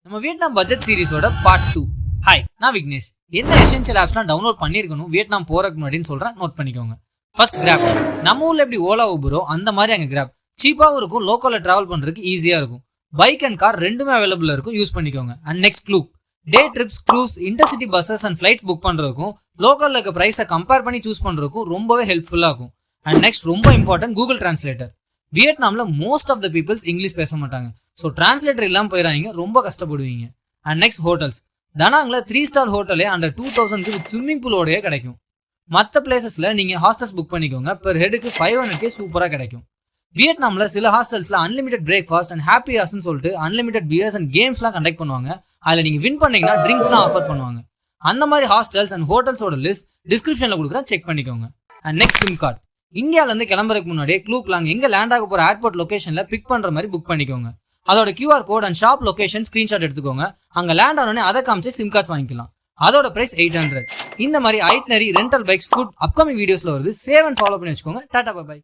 நம்ம Vietnam budget சீரிஸோட part 2. Hi, நான் விக்னேஷ். என்ன எசென்ஷியல் ஆப்ஸ்லாம் டவுன்லோட் பண்ணிருக்கணும் வியட்நாம் போறதுக்கு முன்னாடின்னு சொல்றேன், நோட் பண்ணிக்கோங்க. First grab. நம்ம ஊர்ல எப்படி ஓலா ஊபரோ அந்த மாதிரி அங்க கிராப் சீப்பாவும் இருக்கும், லோக்கல்ல டிராவல் பண்றதுக்கு ஈஸியா இருக்கும். பைக் அண்ட் கார் ரெண்டுமே அவைலபிள் இருக்கும், யூஸ் பண்ணிக்கோங்க. And next Klook. Day trips, cruise, intercity buses and flights book பண்றதுக்கும் லோக்கல்ல இருக்க பிரைஸை கம்பேர் பண்ணி சூஸ் பண்றதுக்கும் ரொம்பவே ஹெல்ப்ஃபுல்லா இருக்கும். அண்ட் நெக்ஸ்ட் ரொம்ப இம்பார்ட்டன்ட், கூகுள் டிரான்ஸ்லேட்டர். வியட்நாம்ல most of the peoples English பேச மாட்டாங்க, ஸோ டிரான்ஸ்லேட்டர் இல்லாமல் போயிடாதீங்க, ரொம்ப கஷ்டப்படுவீங்க. And next hotels. தனாங்ல 3 ஸ்டார் ஹோட்டலே அண்டர் 2000 வித் ஸ்விம்மிங் பூலோடய கிடைக்கும். மற்ற பிளேசஸ்ல நீங்க ஹாஸ்டல்ஸ் புக் பண்ணிக்கோங்க, பெர் ஹெடுக்கு 500K சூப்பரா கிடைக்கும். வியட்நாம்ல சில ஹாஸ்டல்ஸ்ல அன்லிமிடெட் பிரேக்ஃபாஸ்ட் அண்ட் ஹாப்பி ஹார்ஸ்னு சொல்லிட்டு அன்லிமிடெட் பியர்ஸ் அண்ட் கேம்ஸ்லாம் கண்டக்ட் பண்ணுவாங்க. அதில் நீங்க வின் பண்ணீங்கன்னா ட்ரிங்க்ஸ்லாம் ஆஃபர் பண்ணுவாங்க. அந்த மாதிரி ஹாஸ்டல்ஸ் அண்ட் ஹோட்டல்ஸோட லிஸ்ட் டிஸ்கிரிப்ஷன்ல கொடுக்குறேன், செக் பண்ணிக்கோங்க. And next sim card. இந்தியால இருந்து கிளம்புறதுக்கு முன்னாடியே க்ளூக்லாங் எங்க லேண்ட் ஆக போற ஏர்போர்ட் லொகேஷன்ல பிக் பண்ற மாதிரி புக் பண்ணிக்கோங்க. அதோட QR code and shop location screenshot எடுத்துக்கோங்க. அங்க லேண்ட் ஆனோடனே அதை காமிச்சு சிம் கார்ட்ஸ் வாங்கிக்கலாம். அதோட பிரைஸ் 800. இந்த மாதிரி itinerary, rental bikes, food upcoming வீடியோஸ்ல வருது. சேவ் அண்ட் ஃபாலோ பண்ணி வச்சுக்கோங்க. Tata, bye by.